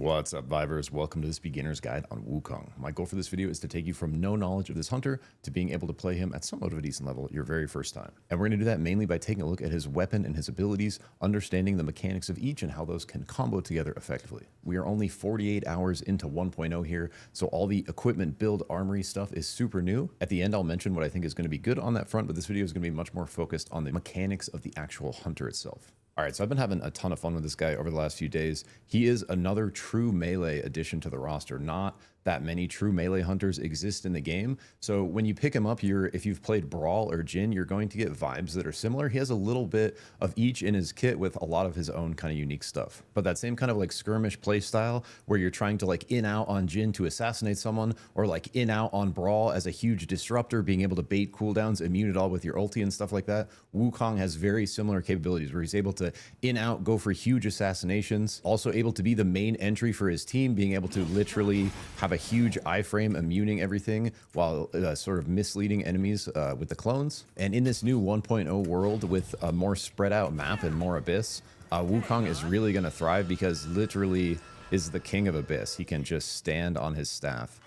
What's up, Vibers? Welcome to this beginner's guide on Wukong. My goal for this video is to take you from no knowledge of this hunter to being able to play him at somewhat of a decent level your very first time. And we're going to do that mainly by taking a look at his weapon and his abilities, understanding the mechanics of each and how those can combo together effectively. We are only 48 hours into 1.0 here, so all the equipment build armory stuff is super new. At the end, I'll mention what I think is going to be good on that front, but this video is going to be much more focused on the mechanics of the actual hunter itself. All right, so I've been having a ton of fun with this guy over the last few days. He is another true melee addition to the roster. Not that many true melee hunters exist in the game. So when you pick him up, if you've played Brawl or Jin, you're going to get vibes that are similar. He has a little bit of each in his kit with a lot of his own kind of unique stuff. But that same kind of like skirmish play style where you're trying to like in out on Jin to assassinate someone, or like in out on Brawl as a huge disruptor, being able to bait cooldowns, immune it all with your ulti and stuff like that. Wukong has very similar capabilities where he's able to in out, go for huge assassinations, also able to be the main entry for his team, being able to literally have a huge iframe immuning everything while sort of misleading enemies with the clones. And in this new 1.0 world with a more spread out map and more abyss, Wukong is really going to thrive because literally is the king of abyss. He can just stand on his staff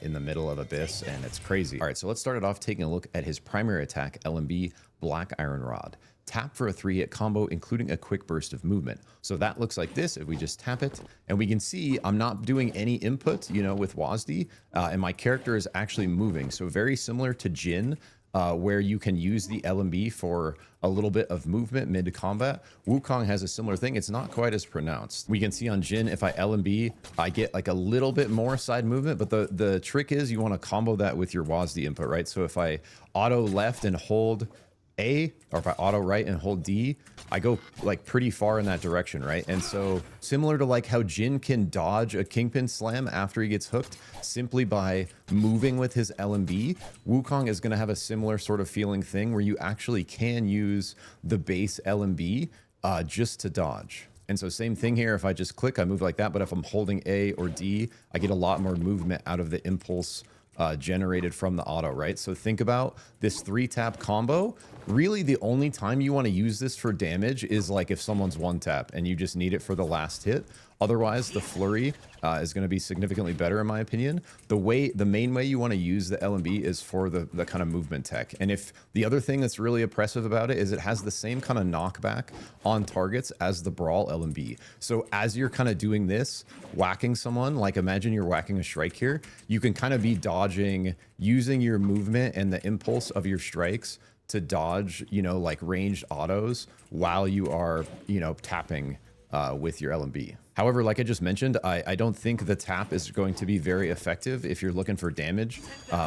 in the middle of abyss, and it's crazy. All right, so let's start it off taking a look at his primary attack, LMB Black Iron Rod. Tap for a 3-hit combo, including a quick burst of movement. So that looks like this if we just tap it. And we can see I'm not doing any input, with WASD, and my character is actually moving. So very similar to Jin, where you can use the LMB for a little bit of movement mid-combat. Wukong has a similar thing. It's not quite as pronounced. We can see on Jin, if I LMB, I get like a little bit more side movement, but the trick is you want to combo that with your WASD input, right? So if I auto left and hold A, or if I auto right and hold D, I go like pretty far in that direction, right? And so similar to like how Jin can dodge a Kingpin slam after he gets hooked simply by moving with his LMB, Wukong is going to have a similar sort of feeling thing where you actually can use the base LMB just to dodge. And so same thing here, if I just click, I move like that, but if I'm holding A or D, I get a lot more movement out of the impulse generated from the auto, right? So think about this 3-tap combo. Really, the only time you want to use this for damage is like if someone's 1-tap and you just need it for the last hit. Otherwise, the flurry is going to be significantly better, in my opinion. The main way you want to use the LMB is for the kind of movement tech. And if the other thing that's really oppressive about it is it has the same kind of knockback on targets as the Brawl LMB. So as you're kind of doing this, whacking someone, like imagine you're whacking a strike here, you can kind of be dodging, using your movement and the impulse of your strikes to dodge, like ranged autos while you are, tapping with your LMB. However, like I just mentioned, I don't think the tap is going to be very effective if you're looking for damage.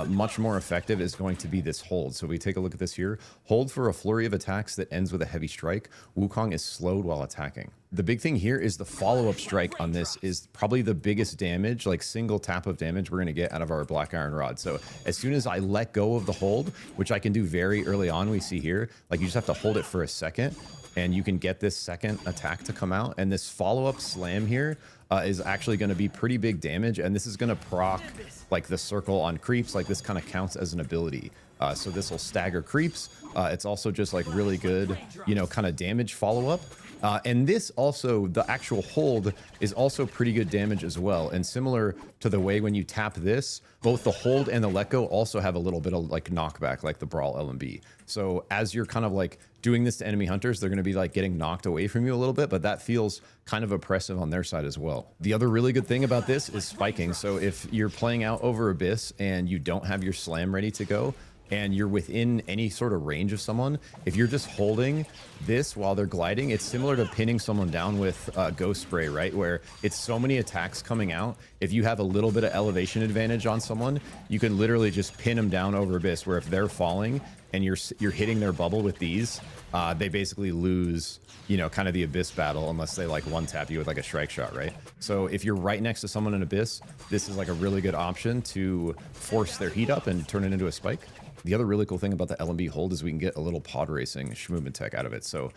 Much more effective is going to be this hold. So we take a look at this here. Hold for a flurry of attacks that ends with a heavy strike. Wukong is slowed while attacking. The big thing here is the follow-up strike on this is probably the biggest damage, like single tap of damage we're going to get out of our Black Iron Rod. So as soon as I let go of the hold, which I can do very early on, we see here, like you just have to hold it for a second, and you can get this second attack to come out. And this follow-up slam here is actually going to be pretty big damage. And this is going to proc like the circle on creeps. Like this kind of counts as an ability. So this will stagger creeps. It's also just like really good, kind of damage follow-up. And this also, the actual hold is also pretty good damage as well. And similar to the way when you tap this, both the hold and the let go also have a little bit of like knockback, like the Brawl LMB. So as you're kind of like doing this to enemy hunters, they're going to be like getting knocked away from you a little bit, but that feels kind of oppressive on their side as well. The other really good thing about this is spiking. So if you're playing out over abyss and you don't have your slam ready to go, and you're within any sort of range of someone, if you're just holding this while they're gliding, it's similar to pinning someone down with Ghost Spray, right? Where it's so many attacks coming out. If you have a little bit of elevation advantage on someone, you can literally just pin them down over abyss, where if they're falling and you're hitting their bubble with these, they basically lose, kind of the abyss battle unless they like 1-tap you with like a strike shot, right? So if you're right next to someone in abyss, this is like a really good option to force their heat up and turn it into a spike. The other really cool thing about the LMB hold is we can get a little pod racing Schmovement Tech out of it. So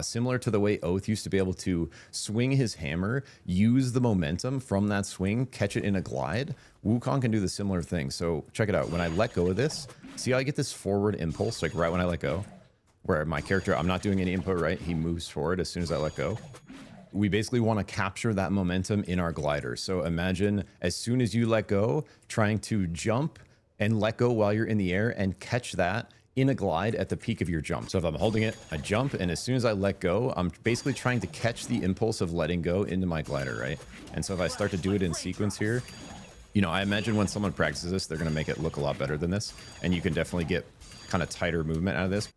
similar to the way Oath used to be able to swing his hammer, use the momentum from that swing, catch it in a glide, Wukong can do the similar thing. So check it out. When I let go of this, see how I get this forward impulse, like right when I let go, where my character, I'm not doing any input, right? He moves forward as soon as I let go. we basically want to capture that momentum in our glider. So imagine as soon as you let go, trying to jump and let go while you're in the air and catch that in a glide at the peak of your jump. So if I'm holding it, I jump, and as soon as I let go, I'm basically trying to catch the impulse of letting go into my glider, right? And so if I start to do it in sequence here, you know, I imagine when someone practices this, they're going to make it look a lot better than this. And you can definitely get kind of tighter movement out of this.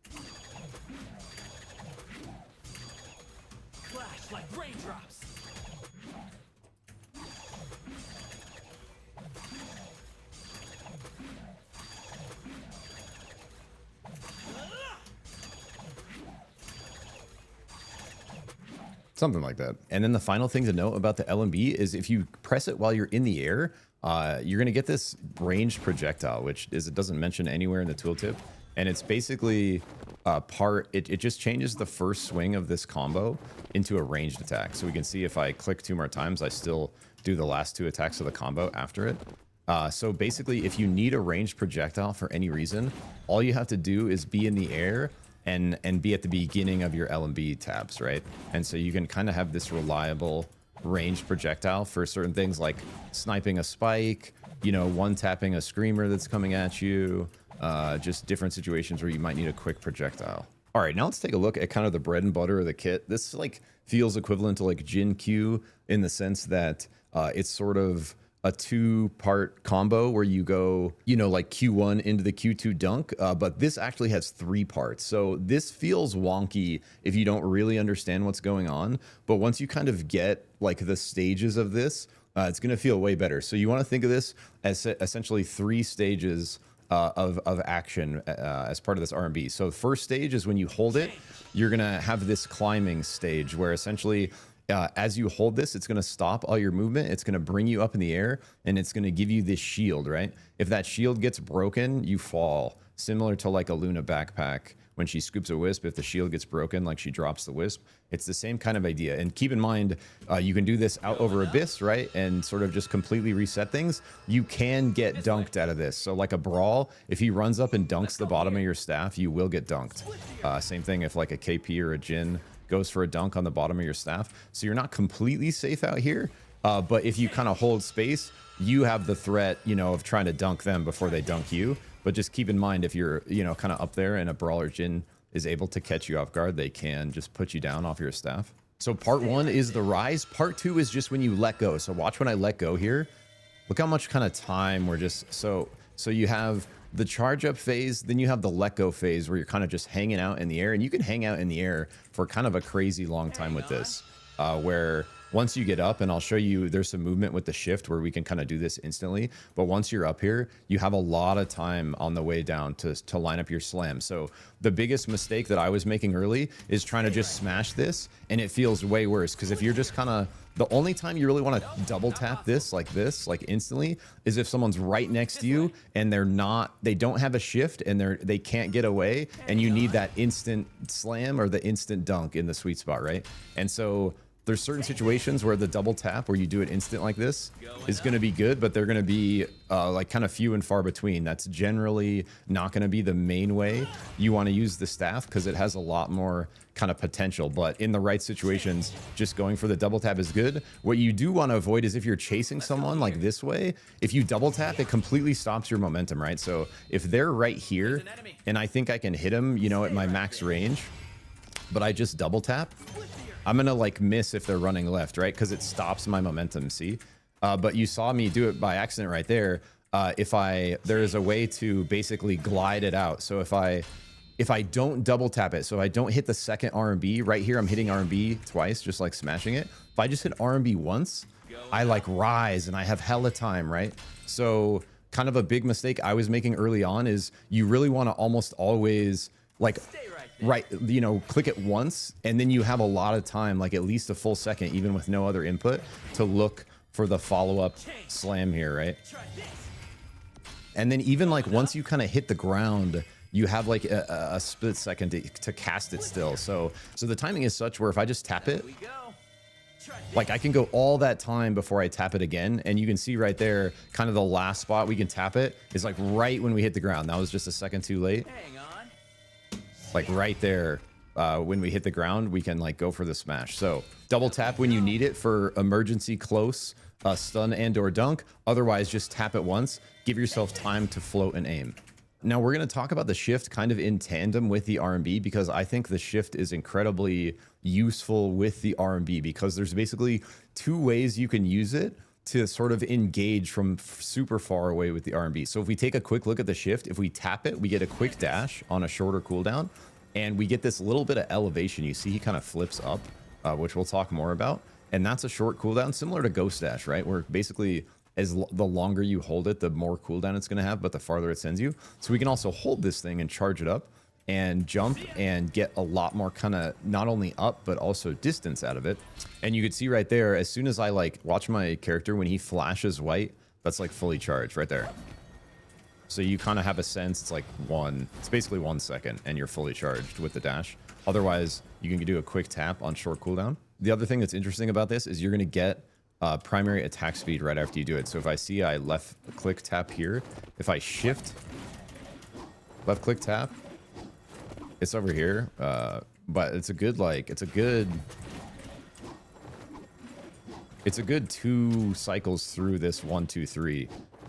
Flash like raindrops. Something like that. And then the final thing to note about the LMB is if you press it while you're in the air, you're going to get this ranged projectile, which is, it doesn't mention anywhere in the tooltip. And it's basically it just changes the first swing of this combo into a ranged attack. So we can see if I click 2 more times, I still do the last 2 attacks of the combo after it. So basically, if you need a ranged projectile for any reason, all you have to do is be in the air and be at the beginning of your LMB tabs, right? And so you can kind of have this reliable ranged projectile for certain things like sniping a spike, you know, one-tapping a screamer that's coming at you, just different situations where you might need a quick projectile. All right, now let's take a look at kind of the bread and butter of the kit. This like feels equivalent to like Jin Q in the sense that it's sort of a 2-part combo where you go, you know, like Q1 into the Q2 dunk, but this actually has 3 parts. So this feels wonky if you don't really understand what's going on. But once you kind of get like the stages of this, it's going to feel way better. So you want to think of this as essentially 3 stages of action as part of this RMB. So the first stage is when you hold it, you're going to have this climbing stage where essentially as you hold this, it's going to stop all your movement. It's going to bring you up in the air, and it's going to give you this shield, right? If that shield gets broken, you fall. Similar to like a Luna backpack. When she scoops a wisp, if the shield gets broken, like she drops the wisp. It's the same kind of idea. And keep in mind, you can do this out over Abyss, right? And sort of just completely reset things. You can get dunked out of this. So like a brawl, if he runs up and dunks the bottom of your staff, you will get dunked. Same thing if like a KP or a Jin goes for a dunk on the bottom of your staff. So you're not completely safe out here. But if you kind of hold space, you have the threat, you know, of trying to dunk them before they dunk you. But just keep in mind, if you're, you know, kind of up there and a brawler Jin is able to catch you off guard, they can just put you down off your staff. So part 1 is the rise. Part 2 is just when you let go. So watch when I let go here. Look how much kind of time we're just, so you have the charge up phase, then you have the let go phase where you're kind of just hanging out in the air, and you can hang out in the air for kind of a crazy long time with this, where once you get up, and I'll show you, there's some movement with the shift where we can kind of do this instantly. But once you're up here, you have a lot of time on the way down to line up your slam. So the biggest mistake that I was making early is trying to just smash this, and it feels way worse. Because if you're just kind of, the only time you really want to double tap this, like instantly, is if someone's right next to you and they don't have a shift and they can't get away, and you need that instant slam or the instant dunk in the sweet spot, right? And so there's certain situations where the double tap where you do it instant like this is going to be good, but they're going to be like kind of few and far between. That's generally not going to be the main way you want to use the staff, because it has a lot more kind of potential. But in the right situations, just going for the double tap is good. What you do want to avoid is if you're chasing someone like this way, if you double tap, it completely stops your momentum, right? So if they're right here and I think I can hit them, you know, at my max range, but I just double tap, I'm gonna like miss if they're running left, right? Because it stops my momentum, see? But you saw me do it by accident right there. There is a way to basically glide it out. So if I don't double tap it, so if I don't hit the second RMB, right here I'm hitting RMB twice, just like smashing it. If I just hit RMB once, I like rise and I have hella time, right? So kind of a big mistake I was making early on is you really want to almost always like, right, you know, click it once, and then you have a lot of time, like at least a full second, even with no other input, to look for the follow-up slam here, right? And then even like once you kind of hit the ground, you have like a split second to cast it still. So the timing is such where if I just tap it, like I can go all that time before I tap it again. And you can see right there, kind of the last spot we can tap it is like right when we hit the ground. That was just a second too late. Like right there. when we hit the ground, we can like go for the smash. So double tap when you need it for emergency close, stun and or dunk. Otherwise, just tap it once. Give yourself time to float and aim. Now we're going to talk about the shift kind of in tandem with the RMB, because I think the shift is incredibly useful with the RMB, because there's basically two ways you can use it to sort of engage from super far away with the RMB. So if we take a quick look at the shift, if we tap it, we get a quick dash on a shorter cooldown, and we get this little bit of elevation. You see he kind of flips up, which we'll talk more about. And that's a short cooldown, similar to Ghost Dash, right? Where basically the longer you hold it, the more cooldown it's going to have, but the farther it sends you. So we can also hold this thing and charge it up and jump and get a lot more kind of not only up, but also distance out of it. And you can see right there, as soon as I like watch my character, when he flashes white, that's like fully charged right there. So you kind of have a sense, it's like it's basically 1 second and you're fully charged with the dash. Otherwise, you can do a quick tap on short cooldown. The other thing that's interesting about this is you're going to get primary attack speed right after you do it. So if I see I left click tap here, if I shift, left click tap, it's over here. But it's a good, like, it's a good 2 cycles through this 1, 2, 3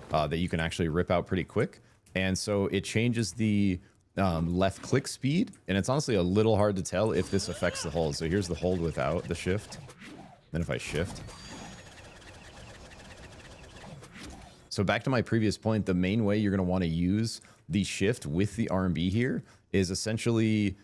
that you can actually rip out pretty quick. And so it changes the left click speed, and it's honestly a little hard to tell if this affects the hold. So here's the hold without the shift. Then if I shift. So back to my previous point, the main way you're going to want to use the shift with the RMB here is essentially,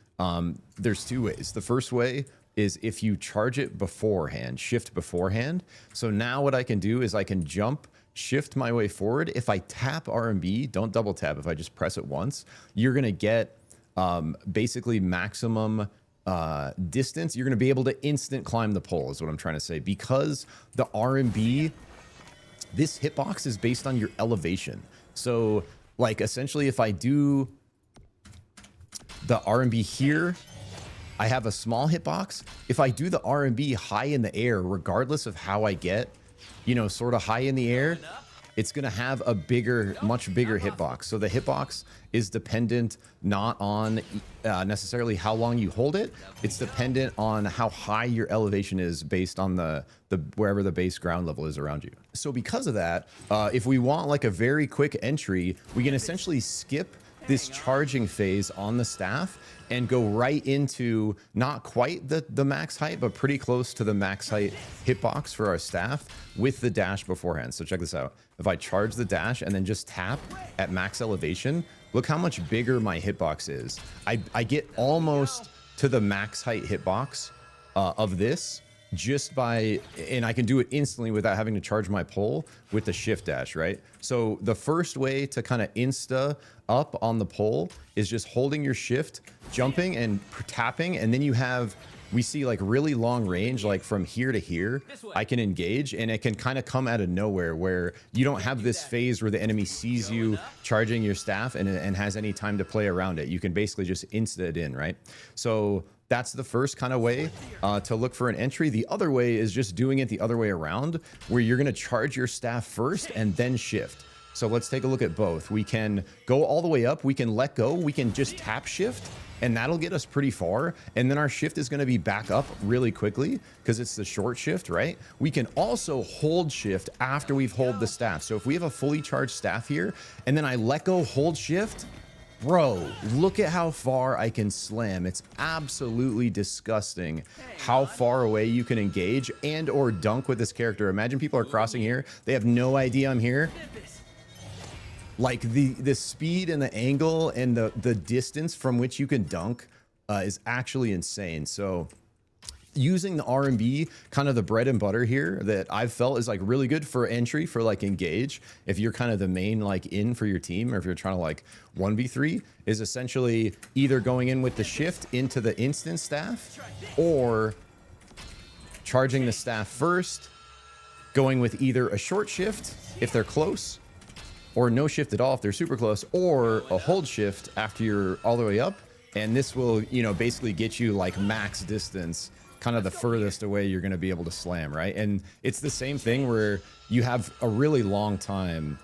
there's 2 ways. The first way is if you charge it beforehand, shift beforehand. So now what I can do is I can jump, shift my way forward. If I tap RMB, don't double tap. If I just press it once, you're going to get basically maximum distance. You're going to be able to instant climb the pole is what I'm trying to say, because the RMB, this hitbox is based on your elevation. So like essentially if I do the RMB here, I have a small hitbox. If I do the RMB high in the air, regardless of how I get, you know, sort of high in the air, it's going to have a bigger, much bigger hitbox. So the hitbox is dependent not on necessarily how long you hold it. It's dependent on how high your elevation is based on the wherever the base ground level is around you. So because of that, if we want like a very quick entry, we can essentially skip this charging phase on the staff and go right into not quite the max height, but pretty close to the max height hitbox for our staff with the dash beforehand. So check this out. If I charge the dash and then just tap at max elevation, look how much bigger my hitbox is. I get almost to the max height hitbox of this just by, and I can do it instantly without having to charge my pole with the shift dash, right? So the first way to kind of insta up on the pole is just holding your shift, jumping and tapping, and then you have, we see like really long range, like from here to here, I can engage, and it can kind of come out of nowhere where you don't have this phase where the enemy sees you charging your staff and has any time to play around it. You can basically just insta it in, right? So that's the first kind of way to look for an entry. The other way is just doing it the other way around, where you're going to charge your staff first and then shift. So let's take a look at both. We can go all the way up. We can let go. We can just tap shift, and that'll get us pretty far. And then our shift is going to be back up really quickly because it's the short shift, right? We can also hold shift after we've held the staff. So if we have a fully charged staff here, and then I let go, hold shift, bro, look at how far I can slam. It's absolutely disgusting how far away you can engage and or dunk with this character. Imagine people are crossing here. They have no idea I'm here. Like the speed and the angle and the distance from which you can dunk is actually insane. So using the RMB, kind of the bread and butter here that I've felt is like really good for entry, for like engage. If you're kind of the main like in for your team, or if you're trying to like 1v3, is essentially either going in with the shift into the instant staff or charging the staff first, going with either a short shift if they're close, or no shift at all if they're super close, or a hold shift after you're all the way up. And this will, you know, basically get you like max distance, kind of the furthest away you're going to be able to slam, right? And it's the same thing where you have a really long time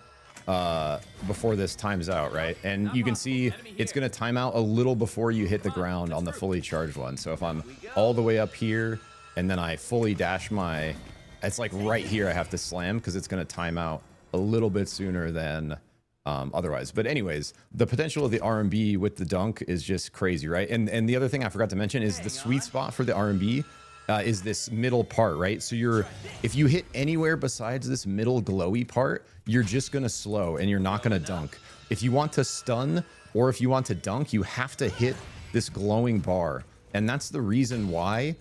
before this times out, right? And you can see it's going to time out a little before you hit the ground on the fully charged one. So if I'm all the way up here and then I fully dash my, it's like right here I have to slam because it's going to time out a little bit sooner than otherwise. But anyways, the potential of the RMB with the dunk is just crazy, right? And the other thing I forgot to mention is the sweet spot for the RMB is this middle part, right? So if you hit anywhere besides this middle glowy part, you're just gonna slow and you're not gonna dunk. If you want to stun or if you want to dunk, you have to hit this glowing bar. And that's the reason why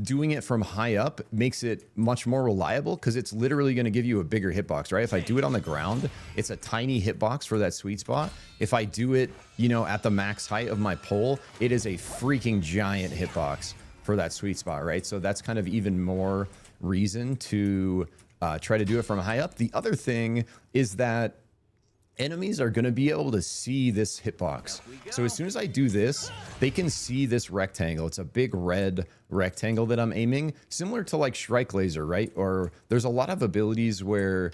doing it from high up makes it much more reliable, because it's literally going to give you a bigger hitbox, right? If I do it on the ground, it's a tiny hitbox for that sweet spot. If I do it, you know, at the max height of my pole, it is a freaking giant hitbox for that sweet spot, right? So that's kind of even more reason to try to do it from high up. The other thing is that enemies are going to be able to see this hitbox. So as soon as I do this, they can see this rectangle. It's a big red rectangle that I'm aiming, similar to like Strike Laser, right? Or there's a lot of abilities where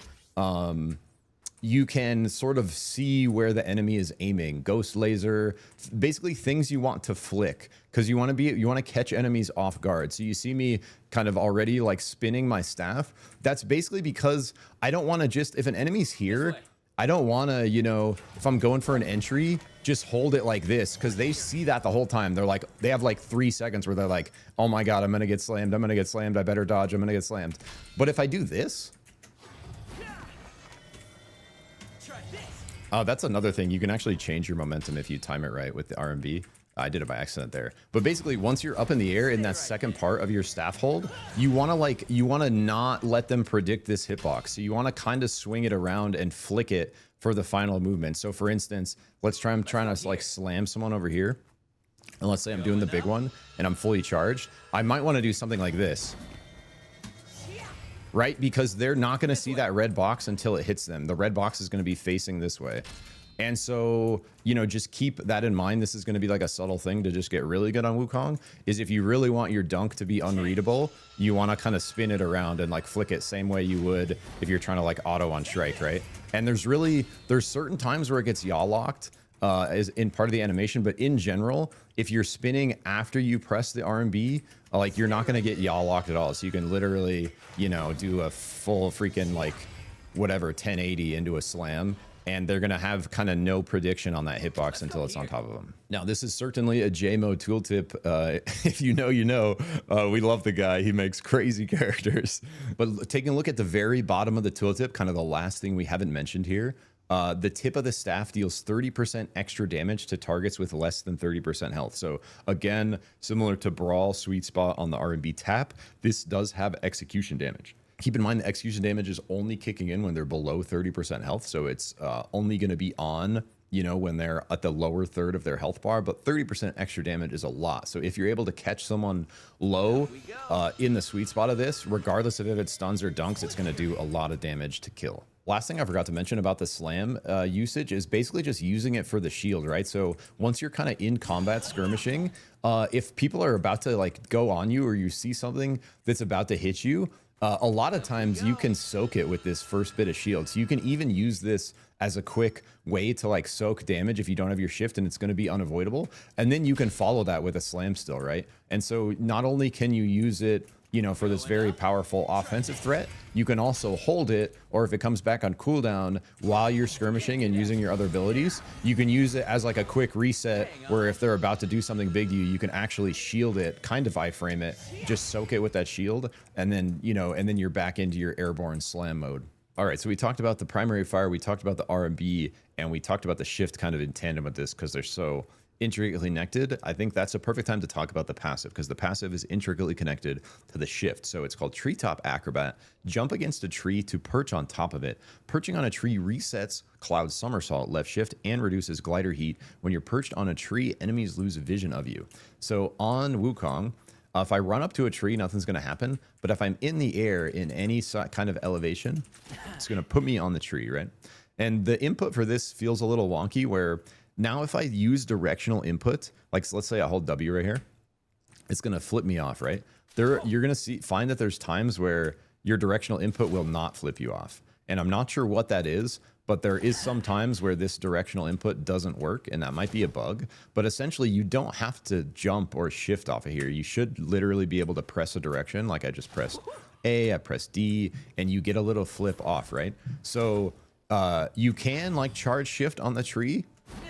you can sort of see where the enemy is aiming. Ghost Laser, basically things you want to flick, because you want to catch enemies off guard. So you see me kind of already like spinning my staff. That's basically because I don't want to just, if an enemy's here, I don't want to, you know, if I'm going for an entry, just hold it like this, because they see that the whole time. They're like, they have like 3 seconds where they're like, oh my God, I'm going to get slammed. I'm going to get slammed. I better dodge. I'm going to get slammed. But if I do this, that's another thing. You can actually change your momentum if you time it right with the RMB. I did it by accident there. But basically, once you're up in the air in that second part of your staff hold, you want to not let them predict this hitbox. So you want to kind of swing it around and flick it for the final movement. So for instance, I'm trying to like slam someone over here. And let's say I'm doing the big one and I'm fully charged. I might want to do something like this, right? Because they're not going to see that red box until it hits them. The red box is going to be facing this way. And so, you know, just keep that in mind. This is going to be like a subtle thing to just get really good on Wukong, is if you really want your dunk to be unreadable, you want to kind of spin it around and like flick it same way you would if you're trying to like auto on strike, right? And there's certain times where it gets yaw locked is in part of the animation, but in general, if you're spinning after you press the RMB, like you're not going to get yaw locked at all. So you can literally, you know, do a full freaking like whatever 1080 into a slam, and they're going to have kind of no prediction on that hitbox until it's on top of them. Now, this is certainly a JMO tooltip. If you know, you know. We love the guy. He makes crazy characters. But taking a look at the very bottom of the tooltip, kind of the last thing we haven't mentioned here, the tip of the staff deals 30% extra damage to targets with less than 30% health. So again, similar to Brawl Sweet Spot on the RMB tap, this does have execution damage. Keep in mind the execution damage is only kicking in when they're below 30% health. So it's only going to be on, you know, when they're at the lower third of their health bar, but 30% extra damage is a lot. So if you're able to catch someone low in the sweet spot of this, regardless of if it stuns or dunks, it's going to do a lot of damage to kill. Last thing I forgot to mention about the slam usage is basically just using it for the shield, right? So once you're kind of in combat skirmishing, if people are about to like go on you, or you see something that's about to hit you, a lot of times you can soak it with this first bit of shield. So you can even use this as a quick way to like soak damage if you don't have your shift and it's going to be unavoidable. And then you can follow that with a slam still, right? And so not only can you use it, you know, for this very powerful offensive threat, you can also hold it, or if it comes back on cooldown while you're skirmishing and using your other abilities, you can use it as like a quick reset, where if they're about to do something big to you, you can actually shield it, kind of iframe it, just soak it with that shield, and then, you know, and then you're back into your airborne slam mode. All right, so we talked about the primary fire, we talked about the RMB, and we talked about the shift kind of in tandem with this because they're so intricately connected. I think that's a perfect time to talk about the passive, because the passive is intricately connected to the shift. So it's called Treetop Acrobat. Jump against a tree to perch on top of it. Perching on a tree resets Cloud Somersault left shift and reduces glider heat. When you're perched on a tree, enemies lose vision of you. So on Wukong, if I run up to a tree, nothing's going to happen. But if I'm in the air in any kind of elevation, it's going to put me on the tree, right? And the input for this feels a little wonky, where now if I use directional input, like so let's say I hold W right here, it's going to flip me off, right? You're going to find that there's times where your directional input will not flip you off. And I'm not sure what that is, but there is some times where this directional input doesn't work, and that might be a bug. But essentially, you don't have to jump or shift off of here. You should literally be able to press a direction, like I just pressed A, I pressed D, and you get a little flip off, right? So you can like charge shift on the tree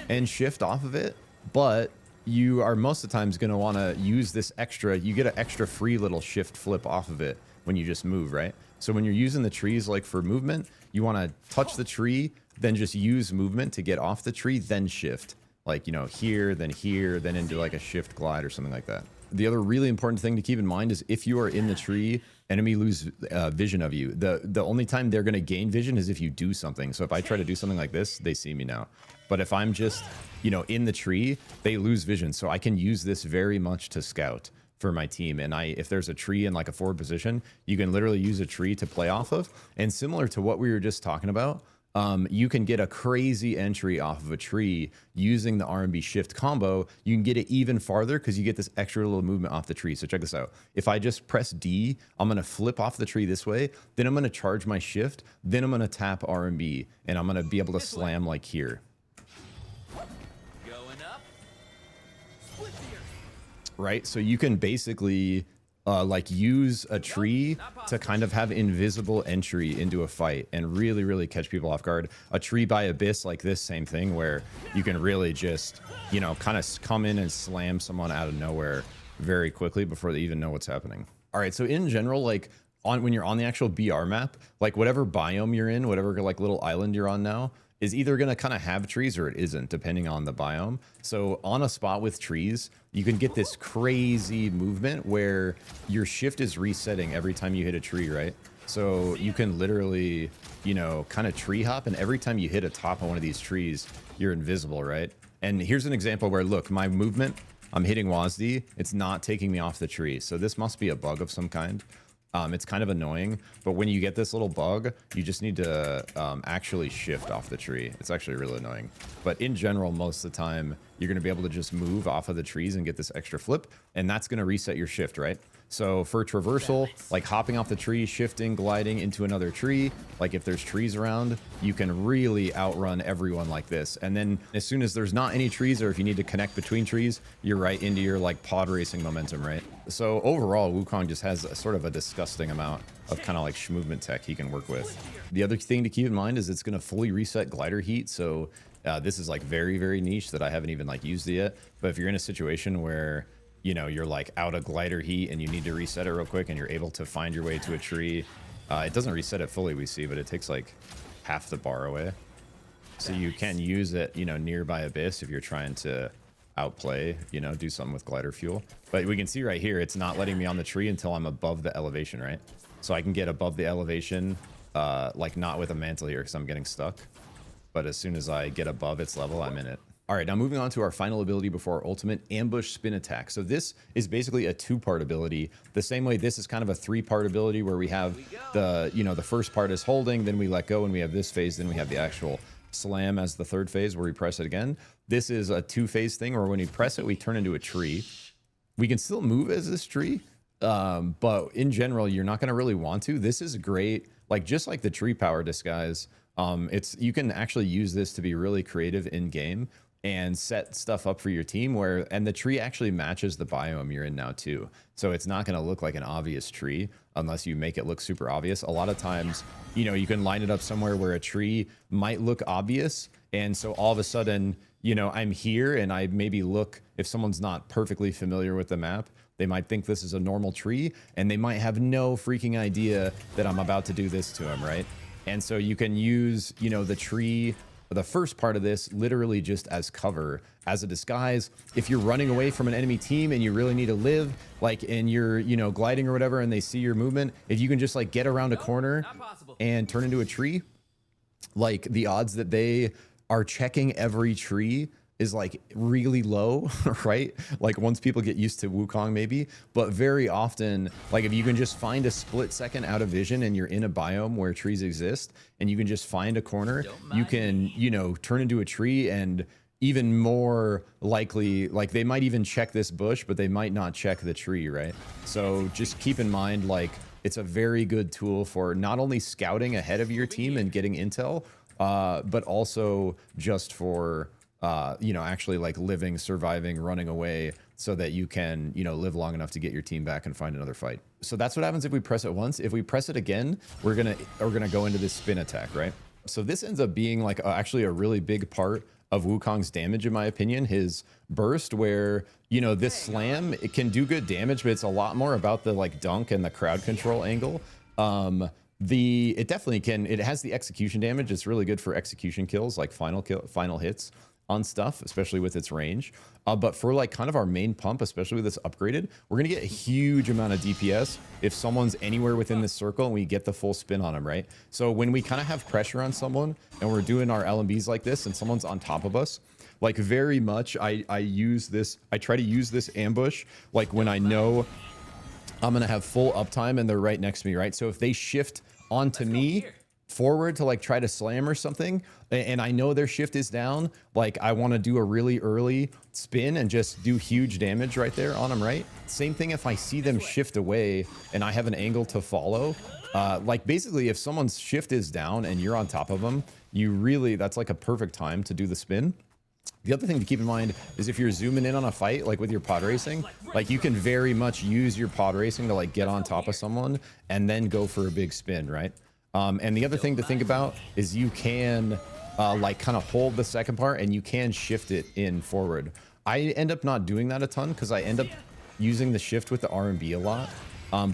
and shift off of it, but you are most of the times going to want to use this extra, you get an extra free little shift flip off of it when you just move, right? So when you're using the trees like for movement, you want to touch the tree, then just use movement to get off the tree, then shift. Like, you know, here, then into like a shift glide or something like that. The other really important thing to keep in mind is if you are in the tree, enemy lose vision of you. The only time they're going to gain vision is if you do something. So if I try to do something like this, they see me now. But if I'm just, you know, in the tree, they lose vision. So I can use this very much to scout for my team. And if there's a tree in like a forward position, you can literally use a tree to play off of. And similar to what we were just talking about, you can get a crazy entry off of a tree using the RMB Shift combo. You can get it even farther because you get this extra little movement off the tree. So check this out. If I just press D, I'm going to flip off the tree this way. Then I'm going to charge my shift. Then I'm going to tap RMB, and I'm going to be able to slam like here. Right? So you can basically like use a tree to kind of have invisible entry into a fight and really, really catch people off guard. A tree by abyss like this, same thing, where you can really just, you know, kind of come in and slam someone out of nowhere very quickly before they even know what's happening. All right, so in general, like when you're on the actual BR map, like whatever biome you're in, whatever like little island you're on now, is either going to kind of have trees or it isn't, depending on the biome. So on a spot with trees, you can get this crazy movement where your shift is resetting every time you hit a tree, right? So you can literally, you know, kind of tree hop, and every time you hit a top of one of these trees, you're invisible, right? And here's an example where, look, my movement, I'm hitting WASD, it's not taking me off the tree. So this must be a bug of some kind. It's kind of annoying, but when you get this little bug, you just need to actually shift off the tree. It's actually really annoying. But in general, most of the time, you're going to be able to just move off of the trees and get this extra flip, and that's going to reset your shift, right? So for traversal, like hopping off the tree, shifting, gliding into another tree, like if there's trees around, you can really outrun everyone like this. And then as soon as there's not any trees, or if you need to connect between trees, you're right into your like pod racing momentum, right? So overall, Wukong just has a sort of a disgusting amount of kind of like Schmovement tech he can work with. The other thing to keep in mind is it's going to fully reset glider heat. So this is like very, very niche that I haven't even like used it yet. But if you're in a situation where, you know, you're like out of glider heat and you need to reset it real quick and you're able to find your way to a tree, it doesn't reset it fully, we see, but it takes like half the bar away. So you can use it, you know, nearby abyss if you're trying to outplay, you know, do something with glider fuel. But we can see right here, it's not letting me on the tree until I'm above the elevation, right? So I can get above the elevation, like not with a mantle here because I'm getting stuck. But as soon as I get above its level, I'm in it. All right, now moving on to our final ability before our ultimate, ambush spin attack. So this is basically a two-part ability. The same way this is kind of a three-part ability where we have the, you know, the first part is holding, then we let go, and we have this phase, then we have the actual slam as the third phase where we press it again. This is a two-phase thing where when we press it, we turn into a tree. We can still move as this tree, but in general, you're not going to really want to. This is great, like just like the tree power disguise. You can actually use this to be really creative in game and set stuff up for your team and the tree actually matches the biome you're in now too. So it's not going to look like an obvious tree unless you make it look super obvious. A lot of times, you know, you can line it up somewhere where a tree might look obvious. And so all of a sudden, you know, I'm here and I maybe look, if someone's not perfectly familiar with the map, they might think this is a normal tree and they might have no freaking idea that I'm about to do this to them, right? And so you can use, you know, the tree, the first part of this literally just as cover, as a disguise. If you're running away from an enemy team and you really need to live, like, and you're, you know, gliding or whatever, and they see your movement, if you can just like get around a corner and turn into a tree, like the odds that they are checking every tree is like really low, right? Like once people get used to Wukong maybe, but very often, like if you can just find a split second out of vision and you're in a biome where trees exist and you can just find a corner, you can, you know, turn into a tree, and even more likely, like they might even check this bush, but they might not check the tree, right? So just keep in mind, like, it's a very good tool for not only scouting ahead of your team and getting intel, but also just for, you know, actually like living, surviving, running away so that you can, you know, live long enough to get your team back and find another fight. So that's what happens if we press it once. If we press it again, we're gonna go into this spin attack, right? So this ends up being like actually a really big part of Wukong's damage, in my opinion. His burst, where, you know, this slam, it can do good damage, but it's a lot more about the like dunk and the crowd control angle. It definitely can, it has the execution damage. It's really good for execution kills, like final hits on stuff, especially with its range. But for like kind of our main pump, especially with this upgraded, we're gonna get a huge amount of DPS if someone's anywhere within this circle and we get the full spin on them, right? So when we kind of have pressure on someone and we're doing our LMBs like this and someone's on top of us, like very much I try to use this ambush like when I know I'm gonna have full uptime and they're right next to me, right? So if they shift onto me forward to like try to slam or something, and I know their shift is down, like I want to do a really early spin and just do huge damage right there on them, right? Same thing if I see them shift away and I have an angle to follow. Like basically if someone's shift is down and you're on top of them, that's like a perfect time to do the spin. The other thing to keep in mind is if you're zooming in on a fight, like with your pod racing, like you can very much use your pod racing to like get on top of someone and then go for a big spin, right? And the other thing to think about is you can like kind of hold the second part and you can shift it in forward. I end up not doing that a ton because I end up using the shift with the RMB a lot.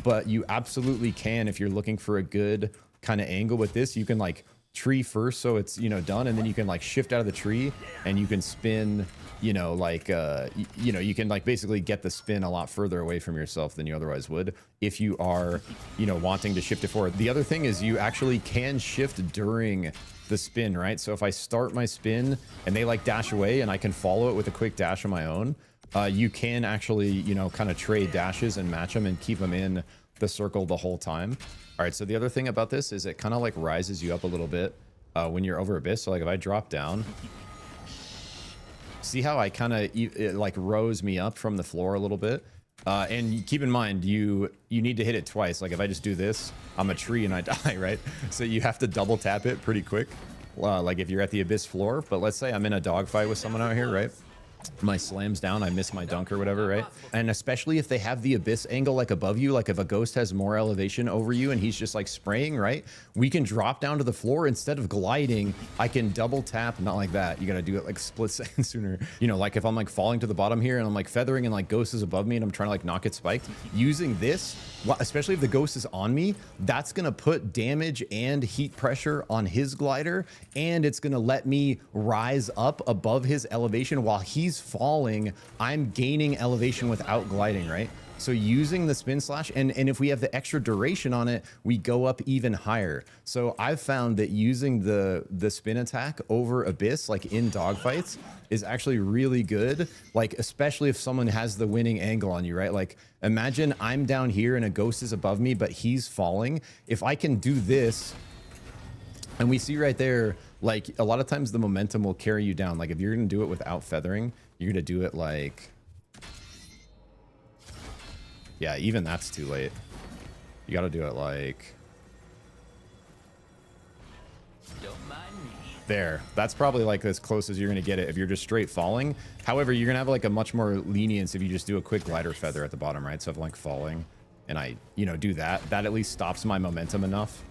But you absolutely can, if you're looking for a good kind of angle with this, you can like tree first so it's, you know, done, and then you can like shift out of the tree and you can spin, you know, like you know, you can like basically get the spin a lot further away from yourself than you otherwise would if you are, you know, wanting to shift it forward. The other thing is you actually can shift during the spin, right? So if I start my spin and they like dash away and I can follow it with a quick dash of my own, you can actually, you know, kind of trade dashes and match them and keep them in the circle the whole time. All right, so the other thing about this is it kind of like rises you up a little bit when you're over Abyss. So like if I drop down, see how I kind of, it like rose me up from the floor a little bit. And keep in mind, you need to hit it twice. Like if I just do this, I'm a tree and I die, right? So you have to double tap it pretty quick. Like if you're at the Abyss floor, but let's say I'm in a dogfight with someone out here, right? My slams down, I miss my dunk or whatever, right? And especially if they have the Abyss angle like above you, like if a ghost has more elevation over you and he's just like spraying, right? We can drop down to the floor instead of gliding. I can double tap, not like that. You gotta do it like split second sooner. You know, like if I'm like falling to the bottom here and I'm like feathering and like ghost is above me and I'm trying to like not get spiked, using this, especially if the ghost is on me, that's gonna put damage and heat pressure on his glider, and it's gonna let me rise up above his elevation while he's falling. I'm gaining elevation without gliding, right? So using the spin slash, and if we have the extra duration on it, we go up even higher. So I've found that using the spin attack over Abyss, like in dogfights, is actually really good. Like especially if someone has the winning angle on you, right? Like imagine I'm down here and a ghost is above me, but he's falling. If I can do this, and we see right there, like a lot of times the momentum will carry you down. Like if you're gonna do it without feathering, you're gonna do it like, yeah, even that's too late. You gotta do it like, don't mind me. There, that's probably like as close as you're gonna get it if you're just straight falling. However, you're gonna have like a much more lenience if you just do a quick glider feather at the bottom, right? So if I'm like falling and I, you know, do that at least stops my momentum enough.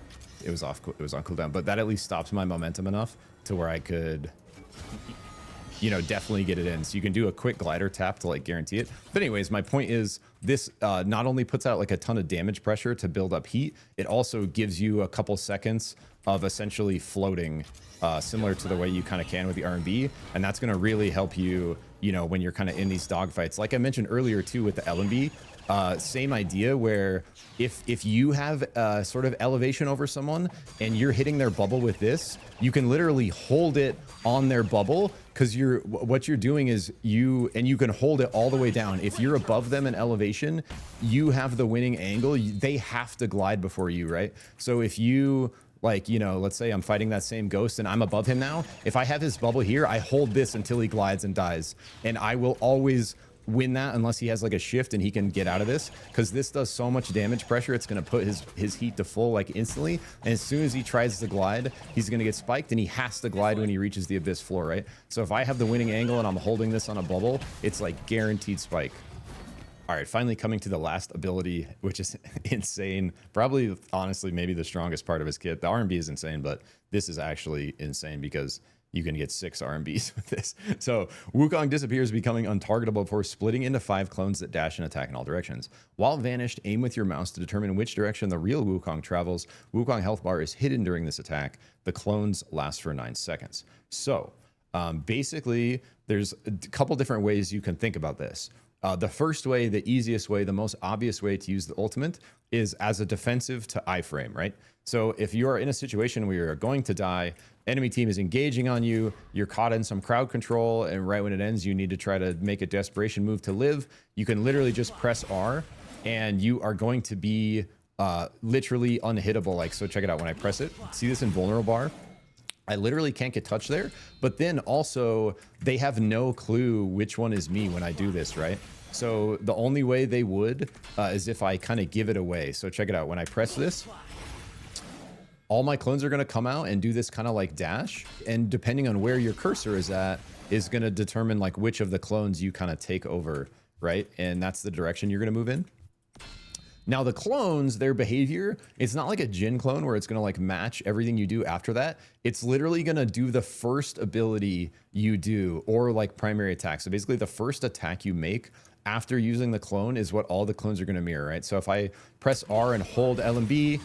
It was on cooldown, but that at least stops my momentum enough to where I could, you know, definitely get it in. So you can do a quick glider tap to like guarantee it. But anyways, my point is this not only puts out like a ton of damage pressure to build up heat, it also gives you a couple seconds of essentially floating, similar to the way you kind of can with the RMB. And that's going to really help you, you know, when you're kind of in these dogfights. Like I mentioned earlier too with the LMB, same idea where if you have sort of elevation over someone and you're hitting their bubble with this, you can literally hold it on their bubble, because what you're doing is you can hold it all the way down. If you're above them in elevation, you have the winning angle. They have to glide before you, right? So if you, like, you know, let's say I'm fighting that same ghost and I'm above him now. If I have his bubble here, I hold this until he glides and dies. And I will always win that unless he has like a shift and he can get out of this, because this does so much damage pressure. It's going to put his heat to full like instantly, and as soon as he tries to glide, he's going to get spiked, and he has to glide when he reaches the abyss floor, right? So if I have the winning angle and I'm holding this on a bubble, it's like guaranteed spike. All right, finally coming to the last ability, which is insane. Probably, honestly, maybe the strongest part of his kit. The RMB is insane, but this is actually insane because you can get 6 RMBs with this. So Wukong disappears, becoming untargetable before splitting into 5 clones that dash and attack in all directions. While vanished, aim with your mouse to determine which direction the real Wukong travels. Wukong health bar is hidden during this attack. The clones last for 9 seconds. So basically, there's a couple different ways you can think about this. The first way, the easiest way, the most obvious way to use the ultimate is as a defensive to iframe, right? So if you are in a situation where you're going to die, enemy team is engaging on you, you're caught in some crowd control, and right when it ends, you need to try to make a desperation move to live, you can literally just press R, and you are going to be literally unhittable. Like, so check it out. When I press it, see this invulnerable bar? I literally can't get touched there, but then also they have no clue which one is me when I do this, right? So the only way they would is if I kind of give it away. So check it out. When I press this, all my clones are going to come out and do this kind of like dash. And depending on where your cursor is at is going to determine like which of the clones you kind of take over, right? And that's the direction you're going to move in. Now the clones, their behavior, it's not like a Jin clone where it's going to like match everything you do after that. It's literally going to do the first ability you do, or like primary attack. So basically the first attack you make after using the clone is what all the clones are going to mirror, right? So if I press R and hold LMB,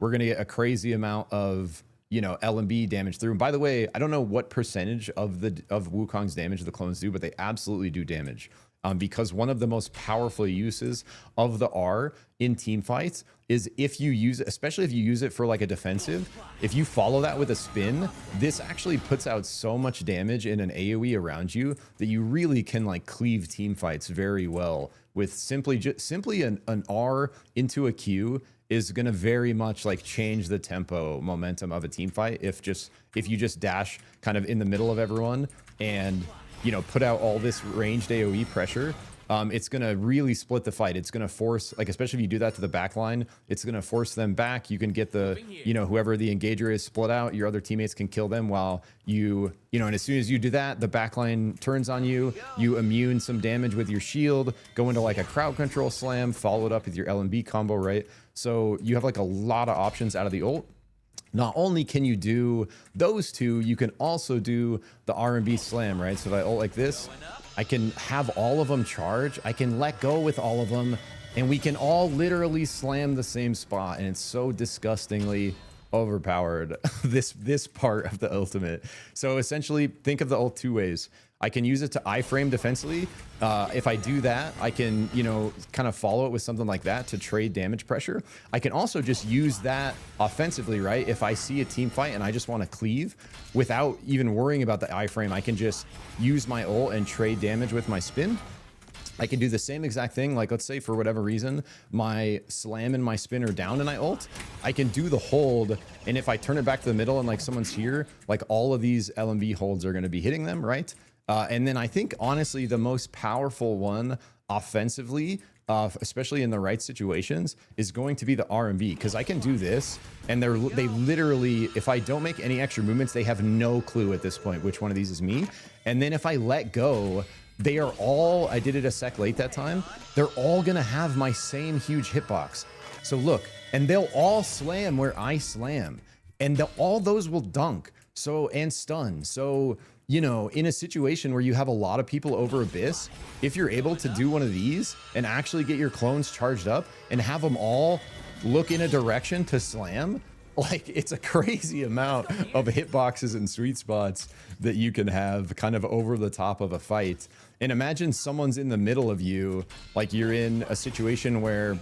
we're going to get a crazy amount of, you know, LMB damage through. And by the way, I don't know what percentage of Wukong's damage the clones do, but they absolutely do damage. Because one of the most powerful uses of the R in team fights is if you use it, especially if you use it for like a defensive, if you follow that with a spin, this actually puts out so much damage in an AoE around you that you really can like cleave team fights very well with simply an R into a Q is going to very much like change the tempo momentum of a team fight. If you just dash kind of in the middle of everyone and, you know, put out all this ranged AoE pressure, it's going to really split the fight. It's going to force, like, especially if you do that to the back line, it's going to force them back. You can get the, you know, whoever the engager is split out, your other teammates can kill them while you know, and as soon as you do that, the back line turns on you, you immune some damage with your shield, go into like a crowd control slam, follow it up with your LMB combo, right? So you have like a lot of options out of the ult. Not only can you do those two, you can also do the RMB slam, right? So if I ult like this, I can have all of them charge. I can let go with all of them, and we can all literally slam the same spot. And it's so disgustingly overpowered, this part of the ultimate. So essentially, think of the ult 2 ways. I can use it to iframe defensively. If I do that, I can, you know, kind of follow it with something like that to trade damage pressure. I can also just use that offensively, right? If I see a team fight and I just want to cleave without even worrying about the iframe, I can just use my ult and trade damage with my spin. I can do the same exact thing. Like, let's say for whatever reason, my slam and my spin are down and I ult. I can do the hold. And if I turn it back to the middle and like someone's here, like all of these LMB holds are going to be hitting them, right? And then I think, honestly, the most powerful one offensively, especially in the right situations, is going to be the RMB, because I can do this, and they literally, if I don't make any extra movements, they have no clue at this point which one of these is me. And then if I let go, they are all, I did it a sec late that time, they're all going to have my same huge hitbox. So look, and they'll all slam where I slam, and all those will dunk, so, and stun. So, you know, in a situation where you have a lot of people over Abyss, if you're able to do one of these and actually get your clones charged up and have them all look in a direction to slam, like, it's a crazy amount of hitboxes and sweet spots that you can have kind of over the top of a fight. And imagine someone's in the middle of you, like you're in a situation where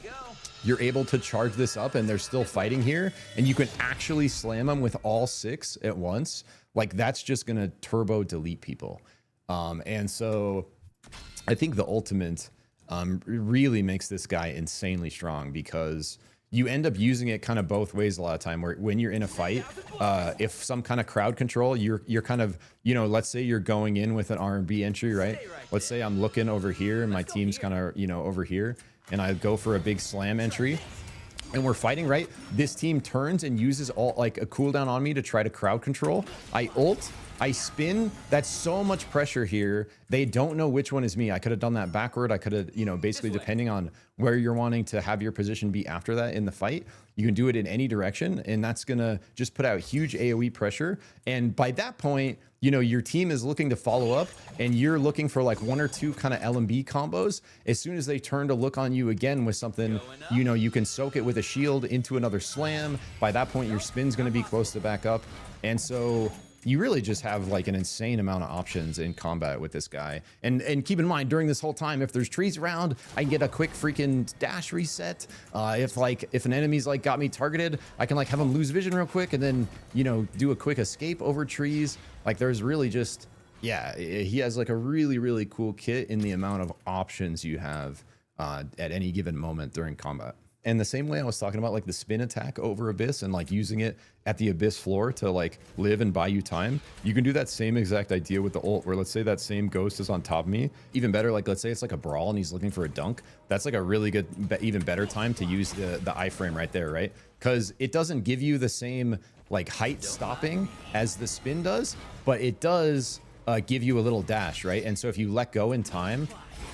you're able to charge this up and they're still fighting here, and you can actually slam them with all 6 at once. Like, that's just going to turbo delete people. And so I think the ultimate really makes this guy insanely strong, because you end up using it kind of both ways a lot of time, where when you're in a fight, if some kind of crowd control, you're kind of, you know, let's say you're going in with an RMB entry, right? Let's say I'm looking over here and my team's kind of, you know, over here, and I go for a big slam entry and we're fighting, right? This team turns and uses all like a cooldown on me to try to crowd control. I ult, I spin. That's so much pressure here. They don't know which one is me. I could have done that backward. I could have, you know, basically depending on where you're wanting to have your position be after that in the fight, you can do it in any direction. And that's going to just put out huge AoE pressure. And by that point, you know, your team is looking to follow up and you're looking for like 1 or 2 kind of LMB combos. As soon as they turn to look on you again with something, you know, you can soak it with a shield into another slam. By that point, your spin's going to be close to back up. And so you really just have like an insane amount of options in combat with this guy. And keep in mind, during this whole time, if there's trees around, I can get a quick freaking dash reset. If an enemy's like got me targeted, I can like have them lose vision real quick and then, you know, do a quick escape over trees. Like there's really just, yeah, he has like a really, really cool kit in the amount of options you have at any given moment during combat. And the same way I was talking about like the spin attack over Abyss and like using it at the Abyss floor to like live and buy you time, you can do that same exact idea with the ult, where let's say that same ghost is on top of me. Even better, like let's say it's like a brawl and he's looking for a dunk. That's like a really good, even better time to use the iframe right there, right? Because it doesn't give you the same like height stopping as the spin does, but it does give you a little dash, right? And so if you let go in time,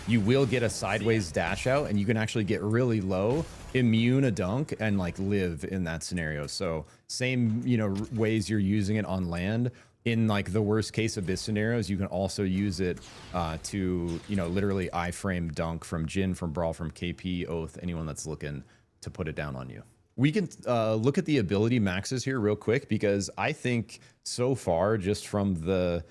you will get a sideways dash out and you can actually get really low, immune a dunk, and like live in that scenario. So same, you know, ways you're using it on land. In like the worst case Abyss scenarios, you can also use it to, you know, literally iframe dunk from Jhin, from Brawl, from KP, Oath, anyone that's looking to put it down on you. We can look at the ability maxes here real quick, because I think so far, just from the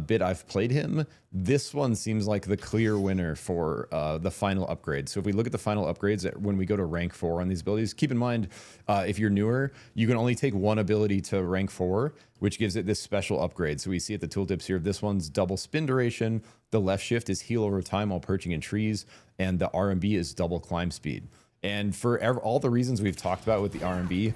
bit I've played him, this one seems like the clear winner for the final upgrade. So if we look at the final upgrades when we go to rank 4 on these abilities, keep in mind, if you're newer, you can only take one ability to rank 4, which gives it this special upgrade. So we see at the tooltips here, this one's double spin duration, the left shift is heal over time while perching in trees, and the RMB is double climb speed. And for all the reasons we've talked about with the RMB,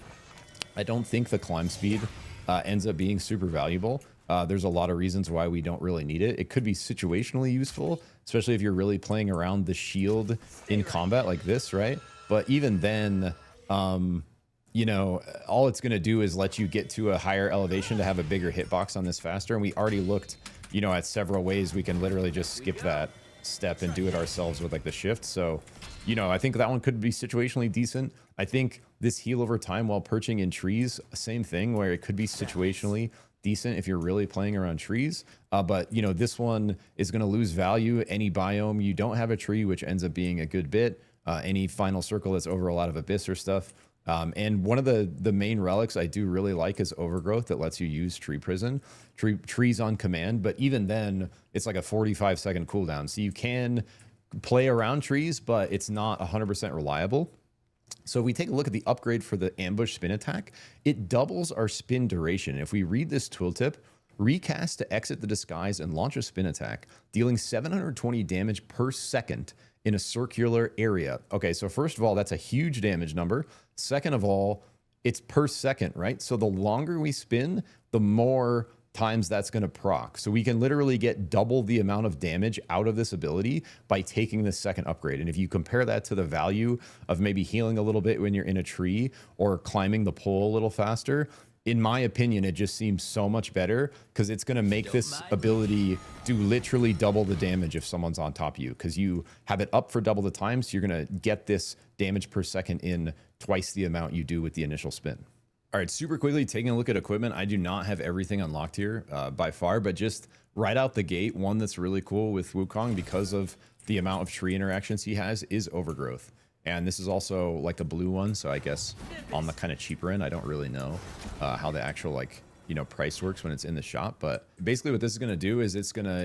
I don't think the climb speed ends up being super valuable. There's a lot of reasons why we don't really need it. It could be situationally useful, especially if you're really playing around the shield in combat like this, right? But even then, you know, all it's going to do is let you get to a higher elevation to have a bigger hitbox on this faster. And we already looked, you know, at several ways we can literally just skip that step and do it ourselves with like the shift. So, you know, I think that one could be situationally decent. I think this heal over time while perching in trees, same thing, where it could be situationally decent if you're really playing around trees. But, you know, this one is going to lose value. Any biome you don't have a tree, which ends up being a good bit. Any final circle that's over a lot of Abyss or stuff. And one of the main relics I do really like is Overgrowth, that lets you use Tree Prison. Trees on command, but even then, it's like a 45-second cooldown. So you can play around trees, but it's not 100% reliable. So if we take a look at the upgrade for the ambush spin attack, it doubles our spin duration. If we read this tooltip, recast to exit the disguise and launch a spin attack, dealing 720 damage per second in a circular area. Okay, so first of all, that's a huge damage number. Second of all, it's per second, right? So the longer we spin, the more times that's going to proc. So we can literally get double the amount of damage out of this ability by taking this second upgrade. And if you compare that to the value of maybe healing a little bit when you're in a tree or climbing the pole a little faster, in my opinion, it just seems so much better, because it's going to make this ability do literally double the damage if someone's on top of you, because you have it up for double the time. So you're going to get this damage per second in twice the amount you do with the initial spin. All right, super quickly, taking a look at equipment. I do not have everything unlocked here by far, but just right out the gate, one that's really cool with Wukong, because of the amount of tree interactions he has, is Overgrowth. And this is also like a blue one, so I guess on the kind of cheaper end. I don't really know how the actual, like, you know, price works when it's in the shop. But basically what this is going to do is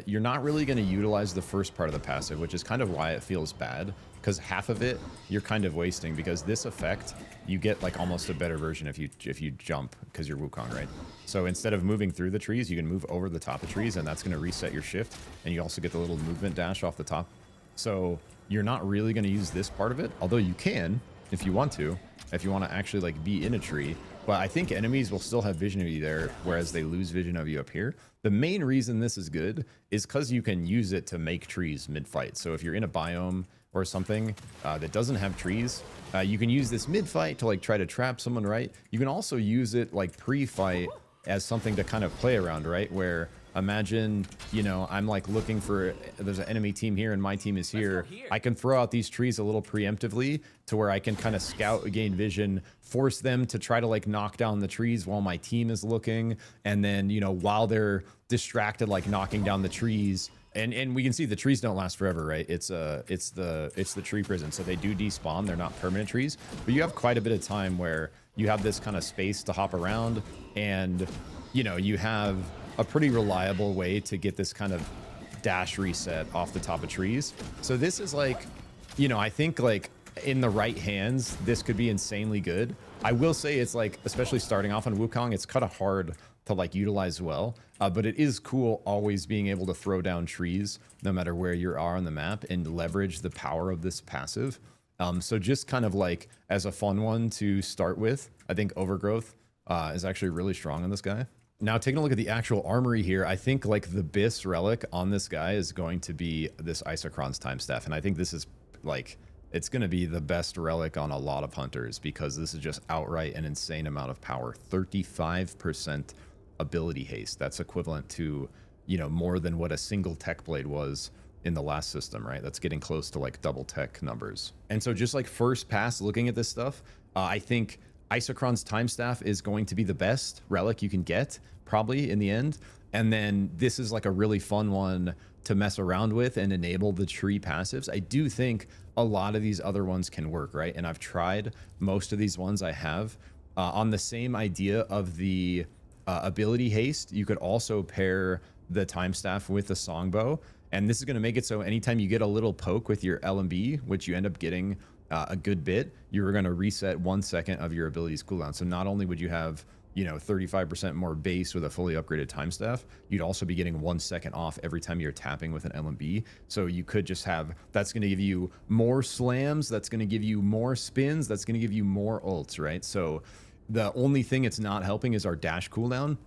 you're not really going to utilize the first part of the passive, which is kind of why it feels bad, because half of it you're kind of wasting, because this effect, you get like almost a better version if you jump, because you're Wukong, right? So instead of moving through the trees, you can move over the top of trees, and that's going to reset your shift. And you also get the little movement dash off the top. So you're not really going to use this part of it, although you can if you want to. if you want to actually like be in a tree. But I think enemies will still have vision of you there, whereas they lose vision of you up here. The main reason this is good is because you can use it to make trees mid-fight. So if you're in a biome or something that doesn't have trees, you can use this mid-fight to like try to trap someone, right? You can also use it like pre-fight as something to kind of play around, right? Where imagine, you know, I'm like looking for, there's an enemy team here and my team is here. I can throw out these trees a little preemptively to where I can kind of scout, gain vision, force them to try to like knock down the trees while my team is looking. And then, you know, while they're distracted, like knocking down the trees, and we can see the trees don't last forever, right? It's the tree prison. So they do despawn. They're not permanent trees, but you have quite a bit of time where you have this kind of space to hop around, and, you know, you have a pretty reliable way to get this kind of dash reset off the top of trees. So this is like, you know, I think like in the right hands, this could be insanely good. I will say it's like, especially starting off on Wukong, it's kind of hard to like utilize well, but it is cool always being able to throw down trees no matter where you are on the map and leverage the power of this passive. So just kind of like as a fun one to start with, I think Overgrowth is actually really strong on this guy. Now, taking a look at the actual armory here, I think like the Bis relic on this guy is going to be this Isochron's time staff. And I think this is like, it's going to be the best relic on a lot of hunters because this is just outright an insane amount of power. 35% ability haste. That's equivalent to, you know, more than what a single tech blade was in the last system, right? That's getting close to like double tech numbers. And so just like first pass looking at this stuff, I think Isochron's time staff is going to be the best relic you can get probably in the end. And then this is like a really fun one to mess around with and enable the tree passives. I do think a lot of these other ones can work, right? And I've tried most of these ones I have on the same idea of the ability haste. You could also pair the time staff with the songbow. And this is going to make it so anytime you get a little poke with your LMB, which you end up getting a good bit, you're going to reset 1 second of your abilities cooldown. So not only would you have, you know, 35% more base with a fully upgraded time staff, you'd also be getting 1 second off every time you're tapping with an LMB. So you could just have, that's going to give you more slams, that's going to give you more spins, that's going to give you more ults, right? So the only thing it's not helping is our dash cooldown,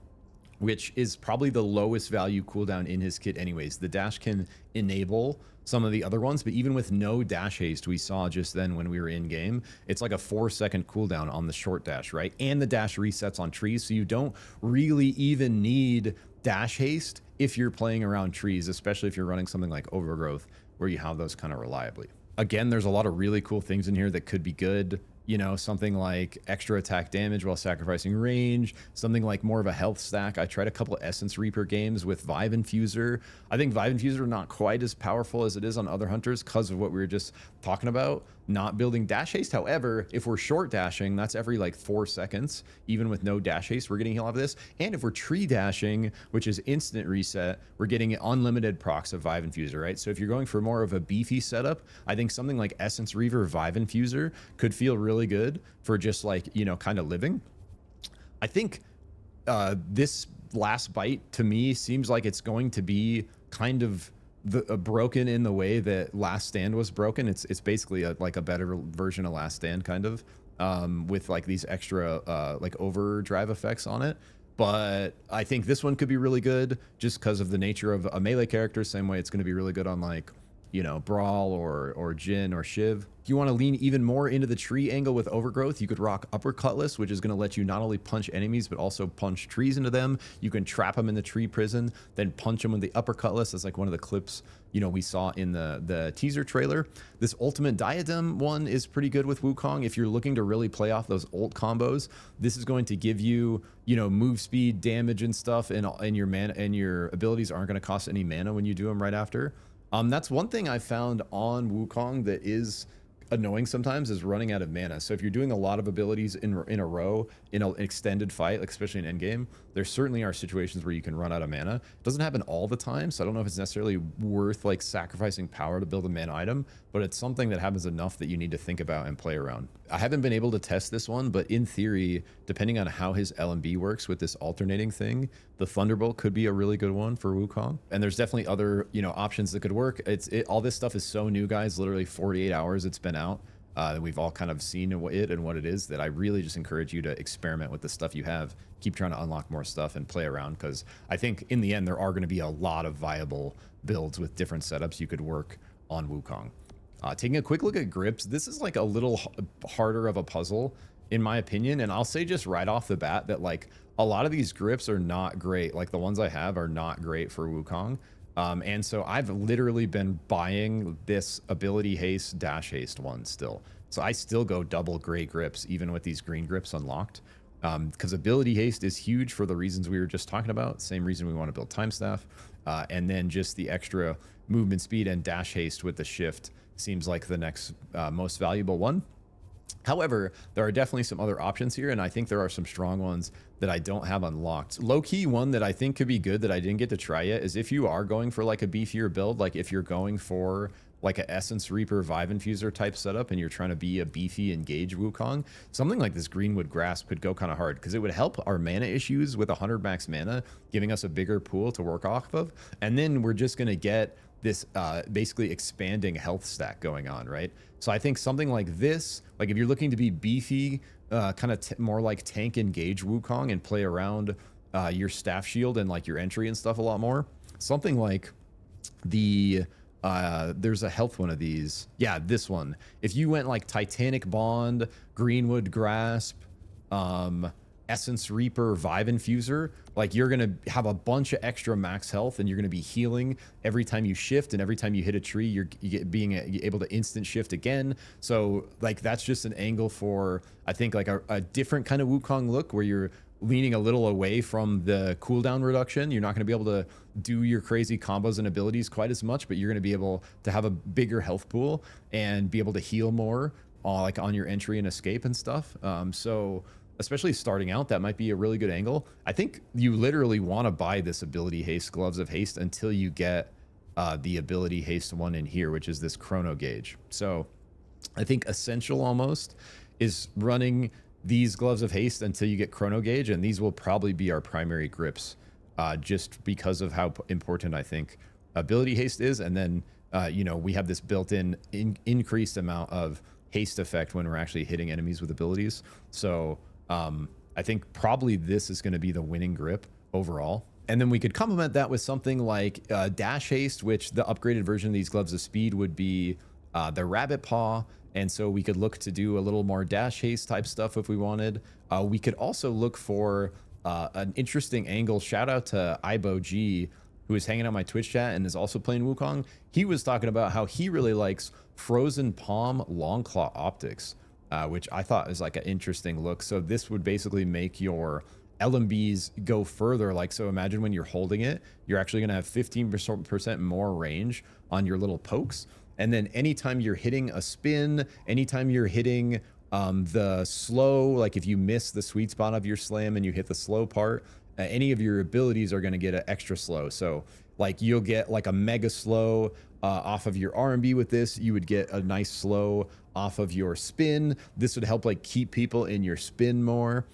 which is probably the lowest value cooldown in his kit anyways. The dash can enable some of the other ones, but even with no dash haste, we saw just then when we were in game, it's like a 4 second cooldown on the short dash, right? And the dash resets on trees, so you don't really even need dash haste if you're playing around trees, especially if you're running something like Overgrowth where you have those kind of reliably. Again, there's a lot of really cool things in here that could be good. You know, something like extra attack damage while sacrificing range, something like more of a health stack. I tried a couple of Essence Reaper games with Vive Infuser. I think Vive Infuser not quite as powerful as it is on other hunters because of what we were just talking about, not building dash haste. However, if we're short dashing, that's every like 4 seconds. Even with no dash haste, we're getting heal off of this. And if we're tree dashing, which is instant reset, we're getting unlimited procs of Vive Infuser, right? So if you're going for more of a beefy setup, I think something like Essence Reaver Vive Infuser could feel really good for just like, you know, kind of living. I think this last bite to me seems like it's going to be kind of broken in the way that Last Stand was broken. It's basically like a better version of Last Stand kind of with like these extra like overdrive effects on it. But I think this one could be really good just because of the nature of a melee character. Same way it's going to be really good on like, you know, Brawl or Jhin or Shiv. If you want to lean even more into the tree angle with Overgrowth, you could rock Upper Cutlass, which is going to let you not only punch enemies, but also punch trees into them. You can trap them in the tree prison, then punch them with the Upper Cutlass. That's like one of the clips, you know, we saw in the teaser trailer. This Ultimate Diadem one is pretty good with Wukong. If you're looking to really play off those ult combos, this is going to give you, you know, move speed, damage and stuff, and your mana and your abilities aren't going to cost any mana when you do them right after. That's one thing I found on Wukong that is annoying sometimes, is running out of mana. So if you're doing a lot of abilities in a row in an extended fight, like especially in endgame, there certainly are situations where you can run out of mana. It doesn't happen all the time, so I don't know if it's necessarily worth like sacrificing power to build a mana item, but it's something that happens enough that you need to think about and play around. I haven't been able to test this one, but in theory, depending on how his LMB works with this alternating thing, the Thunderbolt could be a really good one for Wukong. And there's definitely other, you know, options that could work. All this stuff is so new, guys. Literally 48 hours it's been out. We've all kind of seen it and what it is. That I really just encourage you to experiment with the stuff you have. Keep trying to unlock more stuff and play around, because I think in the end there are going to be a lot of viable builds with different setups you could work on Wukong. Taking a quick look at grips, this is like a little harder of a puzzle in my opinion, and I'll say just right off the bat that like a lot of these grips are not great. Like the ones I have are not great for Wukong. And so I've literally been buying this ability haste, dash haste one still. So I still go double gray grips even with these green grips unlocked, because ability haste is huge for the reasons we were just talking about. Same reason we want to build time staff, and then just the extra movement speed and dash haste with the shift seems like the next most valuable one. However, there are definitely some other options here, and I think there are some strong ones that I don't have unlocked. Low-key one that I think could be good that I didn't get to try yet is if you are going for like a beefier build, like if you're going for like an Essence Reaper Vive Infuser type setup and you're trying to be a beefy engage Wukong, something like this Greenwood Grasp could go kind of hard because it would help our mana issues with 100 max mana, giving us a bigger pool to work off of. And then we're just going to get this basically expanding health stack going on, right? So I think something like this, like if you're looking to be beefy, kind of more like tank engage Wukong and play around your staff shield and like your entry and stuff a lot more, something like the there's a health one of these. Yeah, this one. If you went like Titanic Bond, Greenwood Grasp, Essence Reaper, Vive Infuser, like you're gonna have a bunch of extra max health and you're gonna be healing every time you shift, and every time you hit a tree you're being able to instant shift again. So like that's just an angle for I think like a different kind of Wukong look where you're leaning a little away from the cooldown reduction. You're not going to be able to do your crazy combos and abilities quite as much, but you're going to be able to have a bigger health pool and be able to heal more like on your entry and escape and stuff. So especially starting out, that might be a really good angle. I think you literally want to buy this ability haste, Gloves of Haste, until you get the ability haste one in here, which is this chrono gauge. So I think essential almost is running these Gloves of Haste until you get chrono gauge, and these will probably be our primary grips, just because of how important I think ability haste is. And then you know, we have this built-in increased amount of haste effect when we're actually hitting enemies with abilities. So I think probably this is going to be the winning grip overall. And then we could complement that with something like dash haste, which the upgraded version of these Gloves of Speed would be the rabbit paw. And so we could look to do a little more dash haste type stuff if we wanted. We could also look for an interesting angle. Shout out to IboG, who is hanging out my Twitch chat and is also playing Wukong. He was talking about how he really likes Frozen Palm Long Claw Optics, which I thought was like an interesting look. So this would basically make your LMBs go further. Like, so imagine when you're holding it, you're actually going to have 15% more range on your little pokes. And then anytime you're hitting a spin, anytime you're hitting the slow, like if you miss the sweet spot of your slam and you hit the slow part, any of your abilities are going to get an extra slow. So like you'll get like a mega slow off of your RMB with this. You would get a nice slow off of your spin. This would help like keep people in your spin more.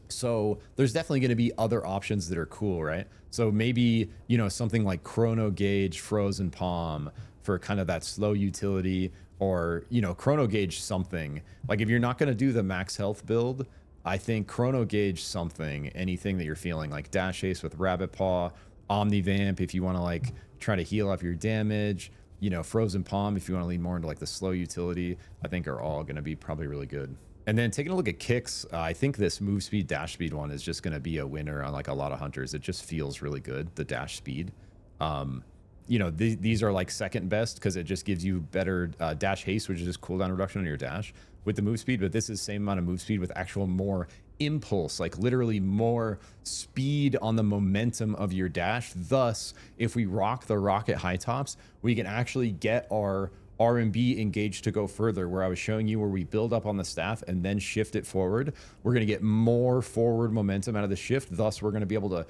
So there's definitely going to be other options that are cool, right? So maybe, you know, something like Chrono Gauge, Frozen Palm for kind of that slow utility, or, you know, Chrono Gauge something. Like if you're not going to do the max health build, I think Chrono Gauge something, anything that you're feeling, like Dash Ace with Rabbit Paw, Omnivamp if you want to like try to heal off your damage, you know, Frozen Palm if you want to lean more into like the slow utility, I think are all going to be probably really good. And then taking a look at kicks, I think this move speed, dash speed one is just going to be a winner on like a lot of hunters. It just feels really good, the dash speed. You know, these are like second best because it just gives you better dash haste, which is just cooldown reduction on your dash with the move speed. But this is the same amount of move speed with actual more impulse, like literally more speed on the momentum of your dash. Thus, if we rock the rocket high tops, we can actually get our RMB engaged to go further, where I was showing you where we build up on the staff and then shift it forward. We're going to get more forward momentum out of the shift. Thus, we're going to be able to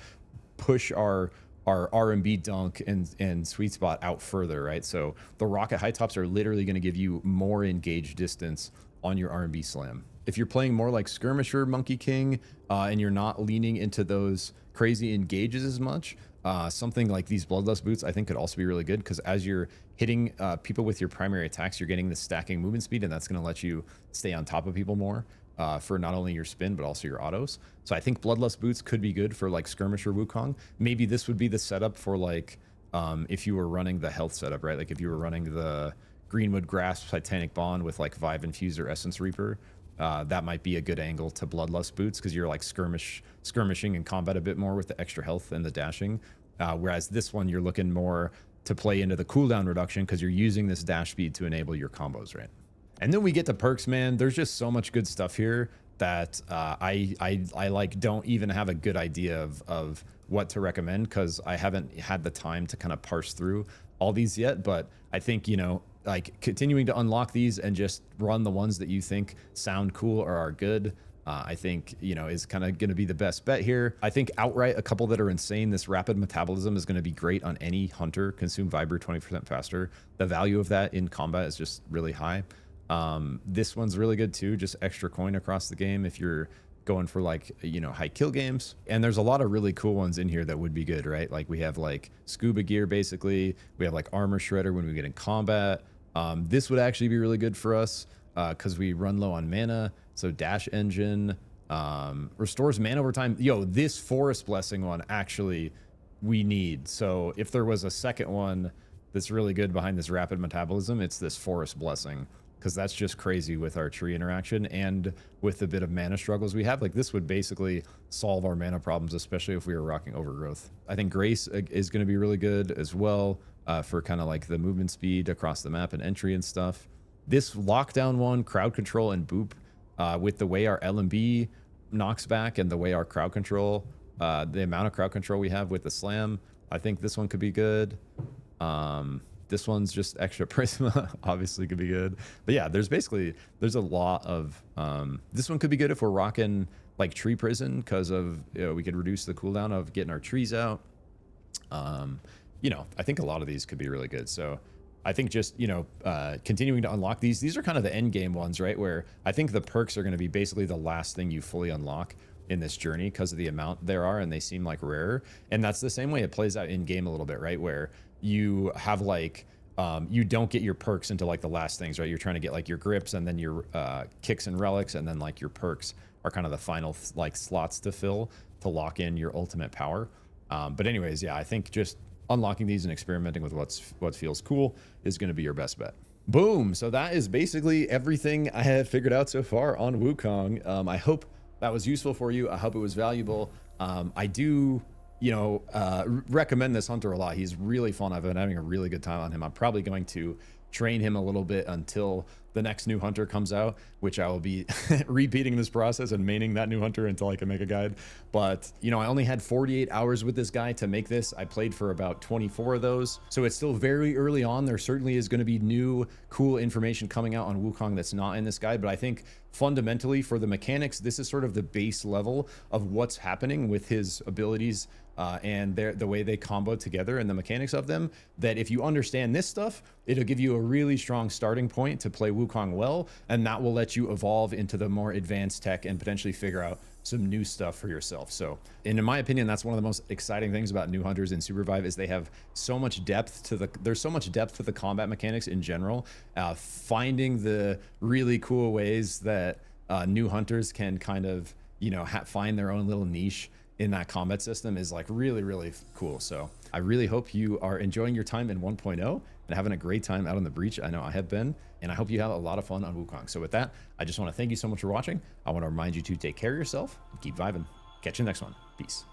push our RMB dunk and sweet spot out further, right? So the rocket high tops are literally going to give you more engaged distance on your RMB slam. If you're playing more like Skirmisher, Monkey King, and you're not leaning into those crazy engages as much, Something like these Bloodlust boots, I think, could also be really good because as you're hitting people with your primary attacks, you're getting the stacking movement speed, and that's going to let you stay on top of people more for not only your spin, but also your autos. So I think Bloodlust boots could be good for like Skirmisher Wukong. Maybe this would be the setup for like if you were running the health setup, right? Like if you were running the Greenwood Grasp, Titanic Bond with like Vive Infuser, Essence Reaper, that might be a good angle to Bloodlust boots because you're like skirmishing in combat a bit more with the extra health and the dashing. Whereas this one, you're looking more to play into the cooldown reduction because you're using this dash speed to enable your combos, right? And then we get to perks, man. There's just so much good stuff here that I like don't even have a good idea of what to recommend because I haven't had the time to kind of parse through all these yet. But I think, you know, like continuing to unlock these and just run the ones that you think sound cool or are good, I think, you know, is kind of going to be the best bet here. I think outright a couple that are insane. This rapid metabolism is going to be great on any hunter. Consume Viber 20% faster. The value of that in combat is just really high. This one's really good too. Just extra coin across the game if you're going for like, you know, high kill games. And there's a lot of really cool ones in here that would be good, right? Like we have like scuba gear, basically. We have like armor shredder when we get in combat. This would actually be really good for us because we run low on mana. So dash engine restores mana over time. Yo, this forest blessing one actually we need. So if there was a second one that's really good behind this rapid metabolism, it's this forest blessing because that's just crazy with our tree interaction and with the bit of mana struggles we have. Like this would basically solve our mana problems, especially if we were rocking overgrowth. I think Grace is going to be really good as well for kind of like the movement speed across the map and entry and stuff. This lockdown one, crowd control and boop, with the way our LMB knocks back and the way our crowd control, the amount of crowd control we have with the slam, I think this one could be good. This one's just extra Prisma, obviously could be good. But yeah, there's a lot of, this one could be good if we're rocking like Tree Prison because of, you know, we could reduce the cooldown of getting our trees out. You know, I think a lot of these could be really good. So I think just, you know, continuing to unlock these are kind of the end game ones, right? Where I think the perks are going to be basically the last thing you fully unlock in this journey because of the amount there are and they seem like rarer. And that's the same way it plays out in game a little bit, right? Where you have like, you don't get your perks into like the last things, right? You're trying to get like your grips and then your kicks and relics, and then like your perks are kind of the final like slots to fill to lock in your ultimate power. But anyways, yeah, I think just unlocking these and experimenting with what feels cool is going to be your best bet. Boom. So that is basically everything I have figured out so far on Wukong. I hope that was useful for you. I hope it was valuable. I do, you know, recommend this hunter a lot. He's really fun. I've been having a really good time on him. I'm probably going to train him a little bit until the next new hunter comes out, which I will be repeating this process and maining that new hunter until I can make a guide. But, you know, I only had 48 hours with this guy to make this. I played for about 24 of those. So it's still very early on. There certainly is going to be new cool information coming out on Wukong that's not in this guide. But I think fundamentally for the mechanics, this is sort of the base level of what's happening with his abilities and the way they combo together and the mechanics of them, that if you understand this stuff, it'll give you a really strong starting point to play Wukong well, and that will let you evolve into the more advanced tech and potentially figure out some new stuff for yourself. So, and in my opinion, that's one of the most exciting things about new hunters in SUPERVIVE is they have so much depth to there's so much depth to the combat mechanics in general. Finding the really cool ways that new hunters can kind of, you know, find their own little niche in that combat system is like really, really cool. So I really hope you are enjoying your time in 1.0 and having a great time out on the breach. I know I have been, and I hope you have a lot of fun on Wukong. So with that, I just want to thank you so much for watching. I want to remind you to take care of yourself and keep vibing. Catch you next one. Peace.